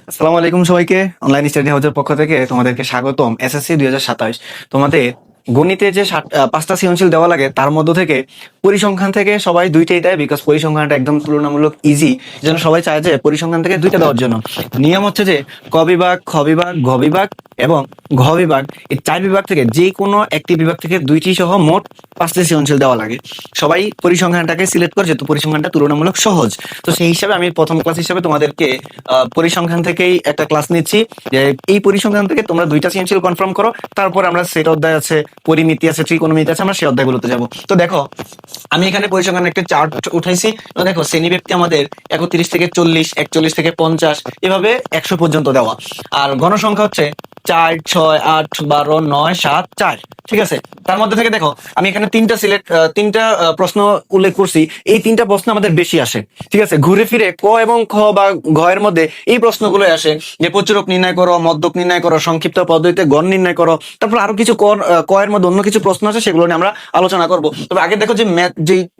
আসসালামু আলাইকুম সবাইকে। অনলাইন স্টাডি হাউসের পক্ষ থেকে তোমাদেরকে স্বাগতম। এসএসসি 2027 তোমাদের গণিতে যে পাঁচটা সৃজনশীল দেওয়া লাগে তার মধ্য থেকে পরিসংখ্যান থেকে সবাই দুইটাই দেয়, বিকজ পরিসংখ্যানটা একদম তুলনামূলক ইজি। যেন সবাই চায় যে পরিসংখ্যান থেকে দুইটা দেওয়ার জন্য। নিয়ম হচ্ছে যে ক বিভাগ, খ বিভাগ, ঘ বিভাগ এবং ঘ বিভাগ, এই চার বিভাগ থেকে যে কোনো একটি বিভাগ থেকে দুইটি সহ মোট পাঁচটি সৃজনশীল দেওয়া লাগে। সবাই পরিসংখ্যানটাকে সিলেক্ট করে, যেহেতু পরিসংখ্যানটা তুলনামূলক সহজ। তো সেই হিসাবে আমি প্রথম ক্লাস হিসাবে তোমাদেরকে পরিসংখ্যান থেকেই একটা ক্লাস নিচ্ছি, যে এই পরিসংখ্যান থেকে তোমরা দুইটা সৃজনশীল কনফার্ম করো, তারপর আমরা সেট অধ্যায় আছে, পরিমিতি আছে, ত্রিকোণমিতি আছে, আমরা সেই অধ্যায়গুলোতে যাব। তো দেখো, আমি এখানে পরিসংখ্যান একটা চার্ট উঠাইছি। তো দেখো, শ্রেণীব্যাপ্তি আমাদের 31 থেকে 40, 41 থেকে 50, এভাবে 100 পর্যন্ত দেওয়া। আর গণসংখ্যা হচ্ছে 4, 6, 8, 12, 9, 7, 4। ঠিক আছে, তার মধ্যে থেকে দেখো আমি এখানে তিনটা প্রশ্ন উল্লেখ করছি। এই তিনটা প্রশ্ন আমাদের বেশি আসে। ঠিক আছে, ঘুরে ফিরে ক এবং খ বা ঘ এর মধ্যে এই প্রশ্নগুলো আসে, যে প্রচুরক নির্ণয় করো, মধ্যক নির্ণয় করো, সংক্ষিপ্ত পদ্ধতিতে গণ নির্ণয় করো। তারপর আরো কিছু ক এর মধ্যে অন্য কিছু প্রশ্ন আছে, সেগুলো নিয়ে আমরা আলোচনা করব। তবে আগে দেখো যে ম্যাথ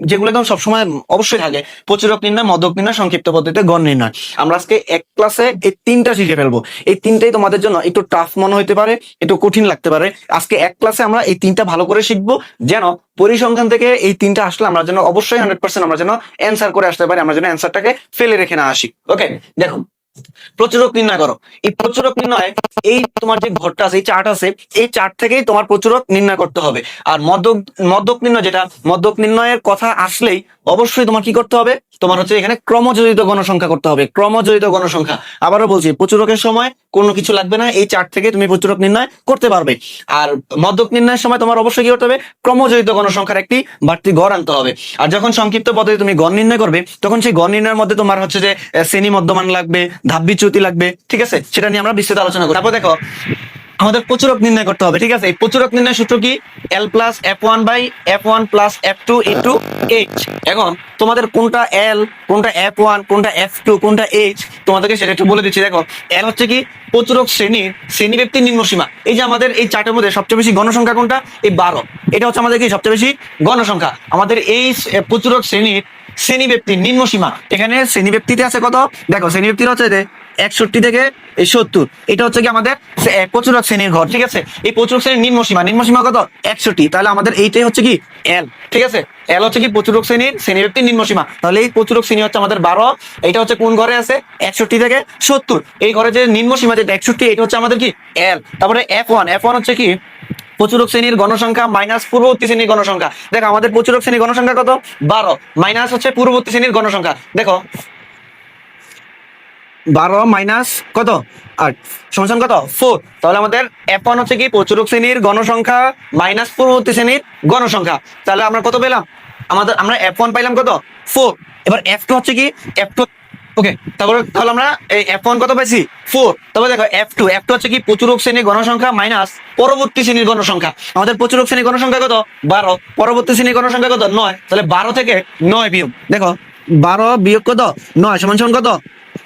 যেগুলো একদম সবসময় অবশ্যই থাকে, প্রচুরক নির্ণয়, মধ্যক নির্ণয়, সংক্ষিপ্ত পদ্ধতিতে গণ নির্ণয়। আমরা আজকে এক ক্লাসে এই তিনটা শিখে ফেলবো। এই তিনটাই তোমাদের জন্য একটু টাফ মনে হতে পারে, একটু কঠিন লাগতে পারে। আজকে এক ক্লাসে আমরা এই তিনটা ভালো করে শিখবো, যেন পরিসংখ্যান থেকে এই তিনটা আসলে আমরা যেন অবশ্যই 100% আমরা যেন অ্যান্সার করে আসতে পারি, আমরা যেন অ্যান্সারটাকে ফেলে রেখে না আসি। ওকে, দেখো, প্রচুরক নির্ণয় করো। এই প্রচুরক নির্ণয়, এই তোমার যে ঘরটা আছে, এই চার্ট আছে, এই চার্ট থেকেই তোমার প্রচুরক নির্ণয় করতে হবে। আর মধ্যক নির্ণয়, যেটা মধ্যক নির্ণয়ের কথা আসলেই অবশ্যই তোমার কি করতে হবে, তোমার হচ্ছে এখানে ক্রমযোজিত গণসংখ্যা করতে হবে। ক্রমযোজিত গণসংখ্যা, আবারও বলছি, প্রচুরকের সময় কোনো কিছু লাগবে না, এই চার্ট থেকে তুমি প্রচুরক নির্ণয় করতে পারবে। আর মধ্যক নির্ণয়ের সময় তোমার অবশ্যই কি করতে হবে, ক্রমযোজিত গণসংখ্যার একটি বাড়তি গড় আনতে হবে। আর যখন সংক্ষিপ্ত পদ্ধতি তুমি গণ নির্ণয় করবে, তখন সেই গণ নির্ণয়ের মধ্যে তোমার হচ্ছে যে শ্রেণী মধ্যমান লাগবে, ধাপ বিচ্যুতি লাগবে। ঠিক আছে, সেটা নিয়ে আমরা বিস্তারিত আলোচনা করব। তারপর দেখো, আমাদের প্রচুরক নির্ণয় করতে হবে। ঠিক আছে, এই প্রচুরক নির্ণয় সূত্র কি, L plus F1 by F1 plus F2 into H। এখন তোমাদের কোনটা L, কোনটা F1, কোনটা F2, কোনটা H, তোমাদেরকে সেটা একটু বলে দিচ্ছি। দেখো, L হচ্ছে কি প্রচুরক শ্রেণীব্যাপ্তির নিম্নসীমা। এই যে আমাদের এই চার্টের মধ্যে সবচেয়ে বেশি গণসংখ্যা কোনটা, এই 12। এটা হচ্ছে আমাদের কি সবচেয়ে বেশি গণসংখ্যা। আমাদের এই প্রচুরক শ্রেণীব্যাপ্তির নিম্নসীমা, এখানে শ্রেণীব্যাপ্তিতে আছে কত, দেখো শ্রেণীব্যাপ্তির হচ্ছে 61 থেকে 70। এটা হচ্ছে কি আমাদের প্রচুরক শ্রেণীর ঘর। ঠিক আছে, এই প্রচুরক শ্রেণীর নিম্নসীমা কত, 61। তাহলে আমাদের এইটাই হচ্ছে কি এল। ঠিক আছে, এল হচ্ছে কি প্রচুরক শ্রেণীব্যাপ্তির নিম্নসীমা। তাহলে এই প্রচুরক শ্রেণী হচ্ছে আমাদের 12। এটা হচ্ছে কোন ঘরে আছে, 61 থেকে 70। এই ঘরে যে নিম্নসীমা যেটা 61, এটা হচ্ছে আমাদের কি এল। তারপরে F1 হচ্ছে কি প্রচুরক শ্রেণীর গণসংখ্যা মাইনাস পূর্ববর্তী শ্রেণীর গণসংখ্যা। দেখো, আমাদের প্রচুরক শ্রেণীর গণসংখ্যা কত, 12, মাইনাস হচ্ছে পূর্ববর্তী শ্রেণীর গণসংখ্যা। দেখো, 12 মাইনাস কত 8 সমান কত 4। তাহলে আমাদের F1 হচ্ছে কি প্রচুরক শ্রেণীর গণসংখ্যা মাইনাস পূর্ববর্তী শ্রেণীর গণসংখ্যা। তাহলে আমরা কত পেলাম, আমরা F1 পাইলাম কত 4। এবার F2 হচ্ছে কি F2। ওকে, তাহলে আমরা এই F1 কত পাইছি 4। তবে দেখো F2 হচ্ছে কি প্রচুরক শ্রেণীর গণসংখ্যা মাইনাস পরবর্তী শ্রেণীর গণসংখ্যা। আমাদের প্রচুরক শ্রেণীর গণসংখ্যা কত 12, পরবর্তী শ্রেণীর গণসংখ্যা কত 9। তাহলে 12 থেকে 9 বিয়োগ, দেখো 12 বিয়োগ কত 9 সমান কত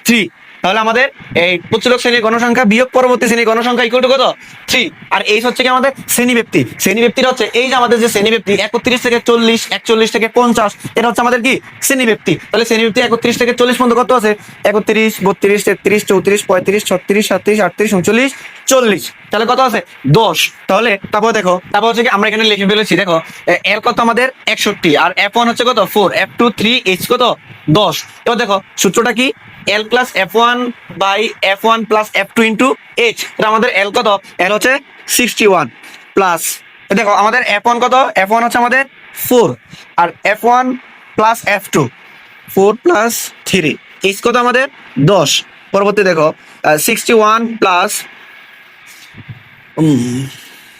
3। তাহলে আমাদের এই প্রচুরক শ্রেণীর গণসংখ্যা বিয়োগ পরবর্তী শ্রেণীর গণসংখ্যা ইকুয়াল টু কত 3। আর এই হচ্ছে কি আমাদের শ্রেণীব্যাপ্তির হচ্ছে এই যে আমাদের যে শ্রেণীব্যাপ্তি 31 থেকে 40, 41 থেকে 50, এটা হচ্ছে আমাদের কি শ্রেণীব্যাপ্তি। তাহলে শ্রেণীব্যাপ্তি 31 থেকে 40 পর্যন্ত কত আছে, 31, 32, 33, 34, 35, 36, 37, 38, 39, 40। তাহলে কত আছে 10। তারপর দেখো, তারপর হচ্ছে কি আমরা এখানে লিখে ফেলেছি। দেখো, এল কত আমাদের 61, আর F1 হচ্ছে কত 4, F2 3, H কত 10। এবার দেখো সূত্রটা কি, L plus F1 by F1 plus F2 into H। এটা আমাদের L কত, L হচ্ছে 61 প্লাস, দেখো আমাদের F1 কত, F1 হচ্ছে আমাদের 4, আর F1 plus F2 4 plus 3, H কত আমাদের 10। পরবর্তী দেখো 61 প্লাস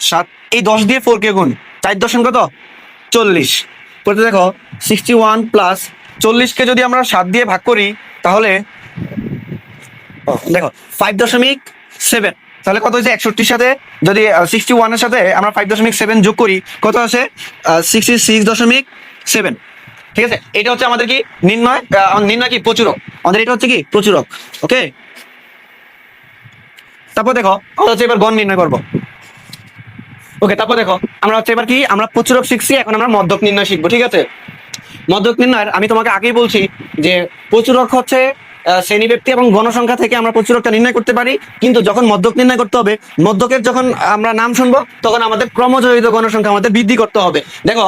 7, এই 10 দিয়ে 4 কে গুণ, 4 দশম কত 40। পরে দেখো 61 প্লাস 40 কে যদি আমরা 7 দিয়ে ভাগ করি, তাহলে দেখো 5.7। তাহলে কত হয়েছে, 61 সাথে যদি 61 এর সাথে আমরা 5.7 যোগ করি, কত আছে 66.7। ঠিক আছে, এটা হচ্ছে আমাদের কি নির্ণয় কি প্রচুরক, আমাদের এটা হচ্ছে কি প্রচুরক। ওকে, তারপর দেখো আমরা হচ্ছে এবার গণ নির্ণয় করবো। ওকে, তারপর দেখো আমরা হচ্ছে এবার কি আমরা প্রচুরক শিখছি, এখন আমরা মধ্যক নির্ণয় শিখবো। ঠিক আছে, মধ্যক নির্ণয়ের আমি তোমাকে আগেই বলছি যে প্রচুরক হচ্ছে শ্রেণীব্যক্তি এবং গণসংখ্যা থেকে আমরা প্রচুরকটা নির্ণয় করতে পারি, কিন্তু যখন মধ্যক নির্ণয় করতে হবে, মধ্যকের যখন আমরা নাম শুনবো তখন আমাদের ক্রমজড়িত গণসংখ্যা আমাদের বৃদ্ধি করতে হবে। দেখো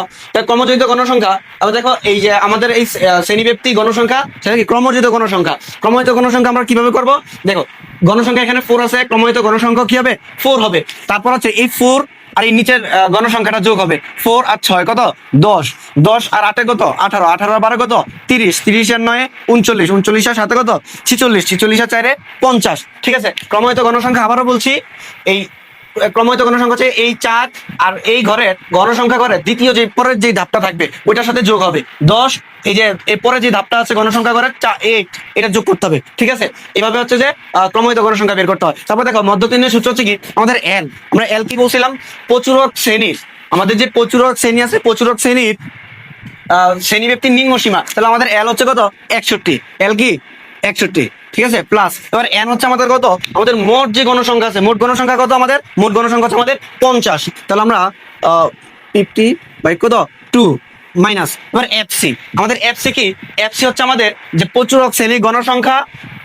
ক্রমজড়িত গণসংখ্যা, আবার দেখো এই যে আমাদের এই শ্রেণীব্যক্তি গণসংখ্যা, সেটা কি ক্রমজড়িত গণসংখ্যা। ক্রমজড়িত গণসংখ্যা আমরা কিভাবে করব, দেখো গণসংখ্যা এখানে 4 আছে, ক্রমজড়িত গণসংখ্যা কি হবে 4 হবে। তারপর হচ্ছে এই 4 আর এই নিচের গণসংখ্যাটা যোগ হবে, 4 আর 6 কত 10, 10 আর 8 কত 18, 18 আর 12 কত 30, 30 আর 9 39, 39 আর 7 কত 46, 46 আর 4 50। ঠিক আছে, ক্রমজড়িত গণসংখ্যা আবারও বলছি, এই ক্রমজড়িত গণসংখ্যা হচ্ছে এই 4 আর এই ঘরের গণসংখ্যা ঘরের দ্বিতীয় যে পরের যে ধাপটা থাকবে ওইটার সাথে যোগ হবে 10, এই যে এরপরে যে ধাপটা আছে গণসংখ্যা ঘরের 8, এটা যোগ করতে হবে। ঠিক আছে, এইভাবে হচ্ছে যে ক্রমজড়িত গণসংখ্যা বের করতে হয়। তারপর দেখো মধ্যক নির্ণয়ের সূত্র হচ্ছে কি আমাদের এল, আমরা এল কি বলছিলাম, প্রচুরক শ্রেণীর, আমাদের যে প্রচুরক শ্রেণী আছে, প্রচুরক শ্রেণীর শ্রেণীব্যক্তির নিম্ন সীমা, তাহলে আমাদের এল হচ্ছে কত 61, এল কি 61। ঠিক আছে, প্লাস এবার এন হচ্ছে আমাদের কত, আমাদের মোট যে গণসংখ্যা আছে, মোট গণসংখ্যা কত, আমাদের মোট গণসংখ্যা হচ্ছে আমাদের 50। তাহলে আমরা 50 বাই কত 2 মাইনাস, এবার এফসি, আমাদের এফসি কি, এফসি হচ্ছে আমাদের যে প্রচুরক শ্রেণীর গণসংখ্যা,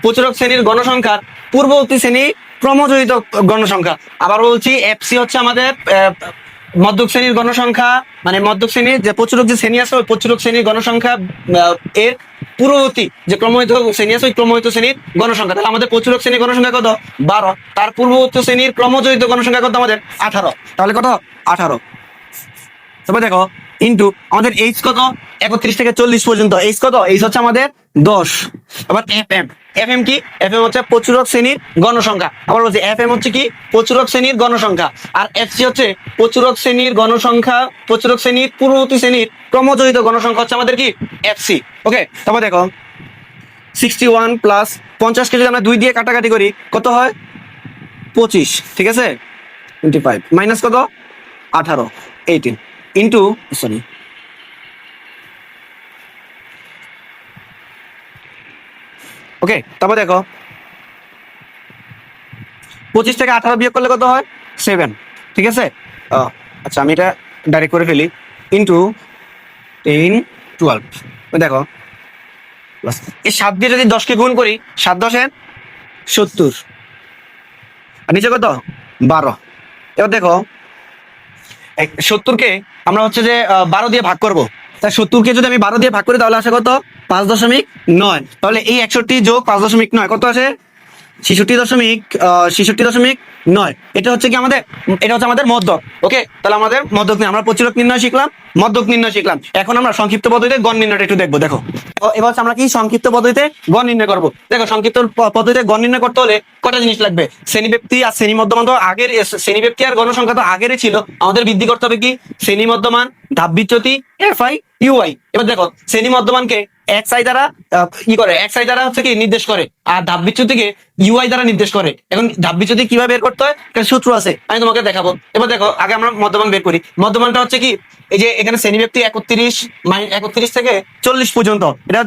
প্রচুরক শ্রেণীর গণসংখ্যার পূর্ববর্তী শ্রেণী ক্রমজড়িত গণসংখ্যা। আবার বলছি এফসি হচ্ছে আমাদের মধ্যক শ্রেণীর গণসংখ্যা, মানে মধ্যক শ্রেণীর যে প্রচুরক যে শ্রেণী আছে ওই প্রচুরক শ্রেণীর গণসংখ্যা এর পূর্ববর্তী যে ক্রমহিত শ্রেণী আছে ওই ক্রমহিত শ্রেণীর গণসংখ্যা। তাহলে আমাদের প্রচুরক শ্রেণীর গণসংখ্যা কত 12, তার পূর্ববর্তী শ্রেণীর ক্রমজড়িত গণসংখ্যা কত আমাদের 18, তাহলে কত 18। তবে দেখো ইন্টু আমাদের এইচ কত 31 থেকে 40 পর্যন্ত, এইচ কত, এইচ হচ্ছে আমাদের 10। আবার এফ এম, এফ এম কি, এফ এম হচ্ছে প্রচুরক শ্রেণীর গণসংখ্যা। আবার বলছি এফ এম হচ্ছে কি প্রচুরক শ্রেণীর গণসংখ্যা, আর এফ সি হচ্ছে প্রচুরক শ্রেণীর গণসংখ্যা, প্রচুরক শ্রেণীর পূর্ববর্তী শ্রেণীর ক্রমজড়িত গণসংখ্যা হচ্ছে আমাদের কি এফ সি। ওকে, তারপর দেখো 61 প্লাস 50 কে যদি আমরা 2 দিয়ে কাটাকাটি করি কত হয় 25। ঠিক আছে, 25 মাইনাস কত 18, 18 ইন্টু সরি ওকে। তারপর দেখো 25 থেকে 18 বিয়োগ করলে কত হয় 7। ঠিক আছে, আচ্ছা আমি এটা ডাইরেক্ট করে ফেলি, ইন্টু 10 12। দেখো এই 7 দিয়ে যদি 10 কে গুণ করি, 7 10 70, আর নিচে কত 12। এবার দেখো 70 কে আমরা হচ্ছে যে 12 দিয়ে ভাগ করব, তাই 70 কে যদি আমি 12 দিয়ে ভাগ করি তাহলে আসে কত 5.9। তাহলে এই 61 যোগ 5.9 কত আসে 66.9। এটা হচ্ছে কি আমাদের, এটা হচ্ছে আমাদের মধ্যক। ওকে, তাহলে আমাদের মধ্যক নিয়ে আমরা প্রচুরক নির্ণয় শিখলাম, মধ্যক নির্ণয় শিখলাম। এখন আমরা সংক্ষিপ্ত পদ্ধতিতে গণ নির্ণয়টা একটু দেখবো। দেখো এবার আমরা কি সংক্ষিপ্ত পদ্ধতিতে গণ নির্ণয় করবো। দেখো সংক্ষিপ্ত পদ্ধতিতে গণ নির্ণয় করতে হলে কটা জিনিস লাগবে, শ্রেণীব্যক্তি আর শ্রেণী মধ্যমান তো আগের, শ্রেণীব্যক্তি আর গণসংখ্যা তো আগেরই ছিল, আমাদের বৃদ্ধি করতে হবে কি শ্রেণী মধ্যমান, ধাপ বিচ্যুতি, এফ আই ইউ আই। এবার দেখো শ্রেণী মধ্যমানকে এক্স আই দ্বারা কি করে, এক্স আই দ্বারা হচ্ছে কি নির্দেশ করে, আর ধাপ বিচ্যুতিকে ইউআই দ্বারা নির্দেশ করে। এখন ধাপ বিচ্যুতি কিভাবে বের করতে হয় একটা সূত্র আছে, আমি তোমাকে দেখাবো। এবার দেখো আগে আমরা মধ্যমান বের করি। মধ্যমানটা হচ্ছে কি, এই যে এখানে শ্রেণীব্যক্তি 31 থেকে 40 পর্যন্ত, এটা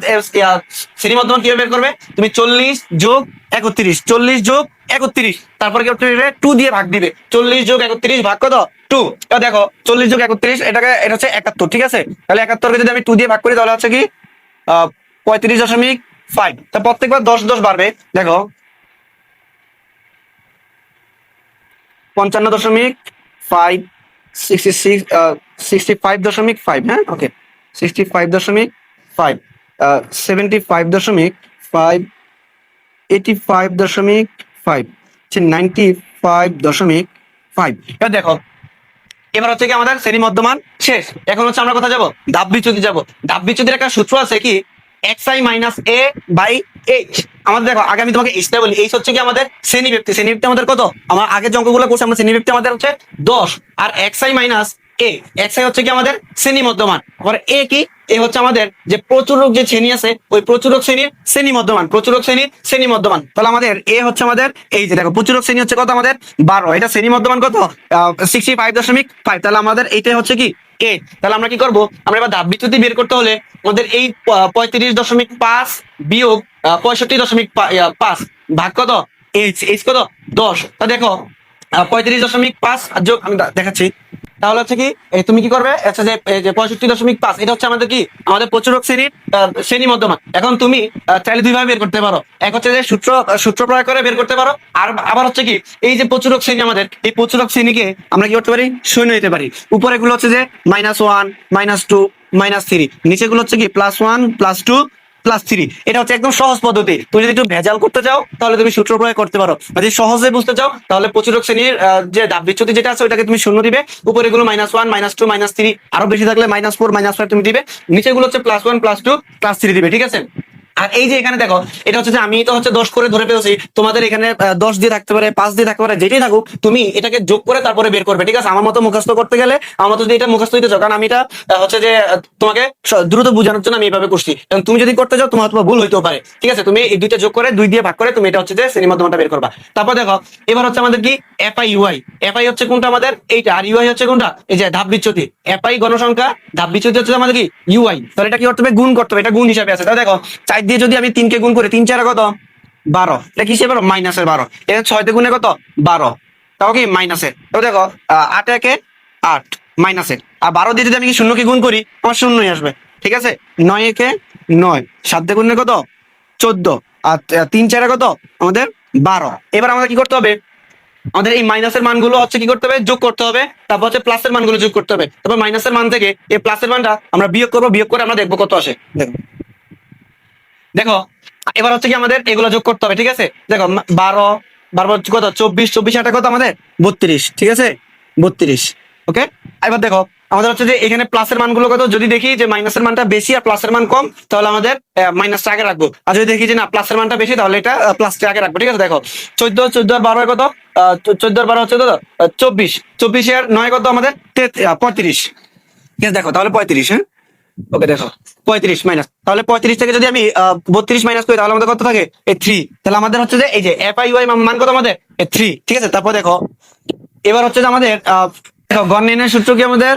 শ্রেণী মধ্যমান কিভাবে বের করবে, তুমি 40 যোগ 31, 40 যোগ 31, তারপরে কি করতে হবে 2 দিয়ে ভাগ দিবে, 40 যোগ 31 ভাগ কত 2। এবার দেখো 40 যোগ 31 এটাকে, এটা হচ্ছে 71। ঠিক আছে, তাহলে 71 কে যদি আমি 2 দিয়ে ভাগ করি তাহলে হচ্ছে কি 35.5। তা প্রত্যেকবার 10 10 বাড়বে। দেখো 55.5, 65.5, হ্যাঁ ওকে 65.5, 75.5, 85.5, 95.5। এবার দেখো এবার হচ্ছে কি আমাদের শ্রেণী মধ্যমান শেষ। এখন হচ্ছে আমরা কোথায় যাবো, ধাপ বিচ্যুতি যাবো। ধাপ বিচ্যুতির একটা সূত্র আছে কি xi minus a by h। আমাদের দেখো আগে আমি তোমাকে এইচটা বলি, এইচ হচ্ছে কি আমাদের শ্রেণীব্যক্তি, শ্রেণীব্যক্তি আমাদের কত, আমার আগে যে অঙ্কগুলো করছি আমরা শ্রেণীব্যক্তি আমাদের হচ্ছে 10, আর xi মাইনাস a, xi হচ্ছে কি আমাদের শ্রেণী মধ্যমান, আবার a কি, এ হচ্ছে আমাদের যে প্রচুরক যে শ্রেণী আছে ওই প্রচুরক শ্রেণীর শ্রেণী মধ্যমান, প্রচুরক শ্রেণীর শ্রেণী মধ্যমান। তাহলে আমাদের এ হচ্ছে আমাদের এই যে দেখো প্রচুরক শ্রেণী হচ্ছে কত আমাদের 12, এটা শ্রেণী মধ্যমান কত 65.5। তাহলে আমাদের এইটা হচ্ছে কি এ। তাহলে আমরা কি করব, আমরা এবার ধাপ বিচ্যুতি বের করতে হলে আমাদের এই 35.5 বিয়োগ 65.5 ভাগ কত এইচ, এইচ কত 10। তা দেখো 35.5 যোগ, আমি দেখাচ্ছি তাহলে হচ্ছে কি তুমি কি করবে, আচ্ছা যে 65.5 এটা হচ্ছে আমাদের কি আমাদের প্রচুরক শ্রেণীর শ্রেণী মধ্যমান। এখন তুমি চাইলে দুইভাবে বের করতে পারো, এক হচ্ছে যে সূত্র প্রয়োগ করে বের করতে পারো, আর আবার হচ্ছে কি এই যে প্রচুরক শ্রেণী আমাদের এই প্রচুরক শ্রেণীকে আমরা কি করতে পারি শূন্য নিতে পারি। উপরে গুলো হচ্ছে যে -1 -2 -3, নিচে গুলো হচ্ছে কি +1 +2 +3। এটা হচ্ছে একদম সহজ পদ্ধতি। তুমি যদি একটু ভেজাল করতে চাও তাহলে তুমি সূত্র প্রয়োগ করতে পারো, যদি সহজে বুঝতে চাও তাহলে প্রচুরক শ্রেণীর যে ধাপ বিচ্যুতি যেটা আছে ওটাকে তুমি শূন্য দিবে, উপরে গুলো -1 -2 -3, আরো বেশি থাকলে -4 -5 তুমি দিবে, নিচে গুলো হচ্ছে +1 +2 +3 দিবে, ঠিক আছে। আর এই যে এখানে দেখো এটা হচ্ছে যে আমি তো হচ্ছে 10 করে ধরে ফেলছি, তোমাদের এখানে 10 দিয়ে থাকতে পারে, 5 দিয়ে থাকতে পারে, যেটাই থাকুক তুমি এটাকে যোগ করে তারপরে বের করবে, ঠিক আছে। আমার মতো মুখস্থ করতে গেলে আমার মতো যদি এটা মুখস্থ দিতে চাও, কারণ আমি এটা হচ্ছে যে তোমাকে দ্রুত বোঝানোর জন্য আমি এইভাবে করছি, এবং তুমি যদি করতে চাও তোমার ভুল হইতেও পারে, ঠিক আছে। তুমি এই দুইটা যোগ করে 2 দিয়ে ভাগ করে তুমি এটা হচ্ছে যে শ্রেণী মধ্যমানটা বের করবা। তারপর দেখো এবার হচ্ছে আমাদের কি এফআই ইউআই। এফআই হচ্ছে কোনটা আমাদের এইটা, আর ইউআই হচ্ছে কোনটা এই যে ধাপ বিচ্যুতি। এফআই গণসংখ্যা, ধাপ বিচ্যুতি হচ্ছে আমাদের কি ইউআই। তাহলে এটা কি করতে হবে গুণ করতে হবে, এটা গুণ হিসাবে আছে। তাহলে দেখো 4 দিয়ে যদি আমি 3 কে গুণ করি, 3 4 কত 12, এটা কি হিসেবে মাইনাসের 12, এটা 6 তে গুণে কত 12, তাও কি মাইনাসের। তো দেখো 8 একে 8 মাইনাসের, আর 12 দিয়ে যদি আমি কি শূন্যকে গুণ করি আমার শূন্যই আসবে, ঠিক আছে। 9 একে 9, 7 দিয়ে গুণে কত 14, আর 3 4 কত আমাদের 12। এবার আমাদের কি করতে হবে, আমাদের এই মাইনাসের মানগুলো হচ্ছে কি করতে হবে যোগ করতে হবে, তারপর হচ্ছে প্লাসের মানগুলো যোগ করতে হবে, তারপর মাইনাসের মান থেকে এই প্লাসের মানটা আমরা বিয়োগ করবো, বিয়োগ করে আমরা দেখবো কত আসে। দেখো দেখো এবার হচ্ছে কি আমাদের এগুলো যোগ করতে হবে, ঠিক আছে। দেখো 12 12 হচ্ছে কত 24, 24 8 কত আমাদের 32, ঠিক আছে 32, ওকে। এবার দেখো আমাদের হচ্ছে যে এখানে প্লাসের মানগুলো কত, যদি দেখি যে মাইনাসের মানটা বেশি আর প্লাসের মান কম তাহলে আমাদের মাইনাসটা আগে রাখবো, আর যদি দেখি যে না প্লাসের মানটা বেশি তাহলে এটা প্লাসটা আগে রাখবো, ঠিক আছে। দেখো 14 14 আর 12 কত 14 আর 12 হচ্ছে কত 24, 24 আর 9 কত আমাদের 35, ঠিক আছে। দেখো তাহলে 35, হ্যাঁ ওকে। দেখো 35 মাইনাস, তাহলে 35 থেকে যদি আমি 32 মাইনাস করি তাহলে আমাদের কত থাকে এই 3। তাহলে আমাদের হচ্ছে যে এই যে এফআই ইউআই মান কত আমাদের এই 3, ঠিক আছে। তারপর দেখো এবার হচ্ছে যে আমাদের দেখো গড় নির্ণয়ের সূত্র কি আমাদের,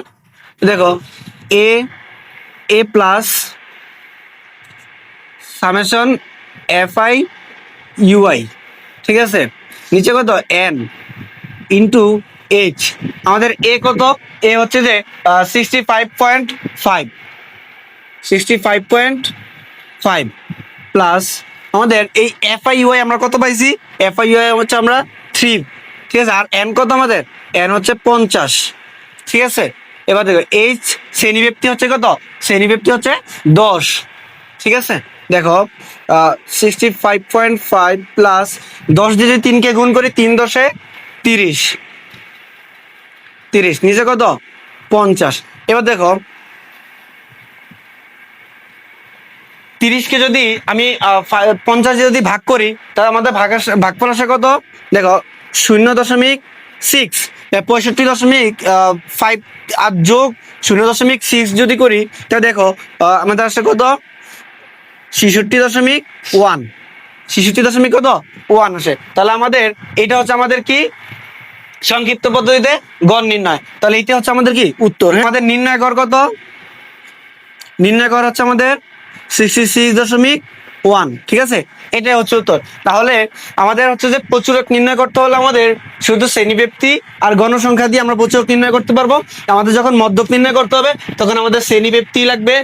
দেখো এ প্লাস সামেশন এফআই ইউআই, ঠিক আছে, নিচে কত এন ইন্টু এইচ। আমাদের এ কত, এ হচ্ছে যে 65.5, 65.5 প্লাস আমাদের এই এফআই ইউআই আমরা কত পাইছি, এফআই ইউআই হচ্ছে আমরা 3, ঠিক আছে। আর এন কত আমাদের এন হচ্ছে 50, ঠিক আছে। এবার দেখো এইচ শ্রেণীব্যাপ্তি হচ্ছে কত, শ্রেণীব্যাপ্তি হচ্ছে 10, ঠিক আছে। দেখো 65.5 প্লাস 10 দিয়ে যদি 3 কে গুণ করি 3 10 30, 30 নিচে কত 50। এবার দেখো 30 কে যদি আমি 50 যদি ভাগ করি তাহলে আমাদের ভাগফল আসে কত, দেখো 0.6, 65.5 আর যোগ 0.6 যদি করি তাহলে দেখো আমাদের আসে কত 66.1, 66 কত 1 আসে। তাহলে আমাদের এটা হচ্ছে আমাদের কি সংক্ষিপ্ত পদ্ধতিতে গড় নির্ণয়। তাহলে এটা হচ্ছে আমাদের কি উত্তর। আমাদের নির্ণয় গড় কত, নির্ণয় গড় হচ্ছে আমাদের 66.1, ঠিক আছে। এটাই হচ্ছে উত্তর। তাহলে আমাদের হচ্ছে যে প্রচুরক নির্ণয় করতে হলে আমাদের শুধু শ্রেণীব্যাপ্তি আর গণসংখ্যা দিয়ে আমরা প্রচুরক নির্ণয় করতে পারবো। আমাদের যখন মধ্যক নির্ণয় করতে হবে তখন আমাদের শ্রেণীব্যাপ্তি লাগবে,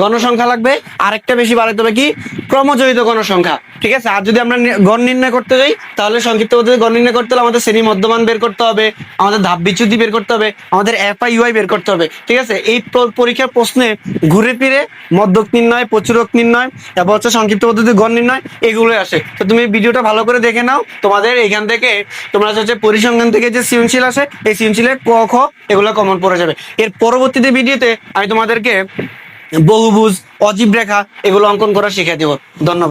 গণসংখ্যা লাগবে, আরেকটা বেশি বাড়াতে হবে কি ক্রমজড়িত গণসংখ্যা, ঠিক আছে। আর যদি আমরা গড় নির্ণয় করতে যাই তাহলে সংক্ষিপ্ত পদ্ধতিতে গড় নির্ণয় করতে হলে আমাদের শ্রেণী মধ্যমান বের করতে হবে, আমাদের ধাপ বিচ্যুতি বের করতে হবে, আমাদের এফআই ইউআই বের করতে হবে, ঠিক আছে। এই পরীক্ষার প্রশ্নে ঘুরে ফিরে মধ্যক নির্ণয়, প্রচুরক নির্ণয়, তারপর হচ্ছে সংক্ষিপ্ত পদ্ধতি গড় নির্ণয় এগুলো আসে। তো তুমি ভিডিওটা ভালো করে দেখে নাও, তোমাদের এখান থেকে তোমরা হচ্ছে পরিসংখ্যান থেকে যে সৃজনশীল আসে এই সৃজনশীলের ক খ এগুলো কমন পড়ে যাবে। এর পরবর্তীতে ভিডিওতে আমি তোমাদেরকে বহুভুজ, অজীব রেখা এগুলো অঙ্কন করা শিখিয়ে দেবো। ধন্যবাদ।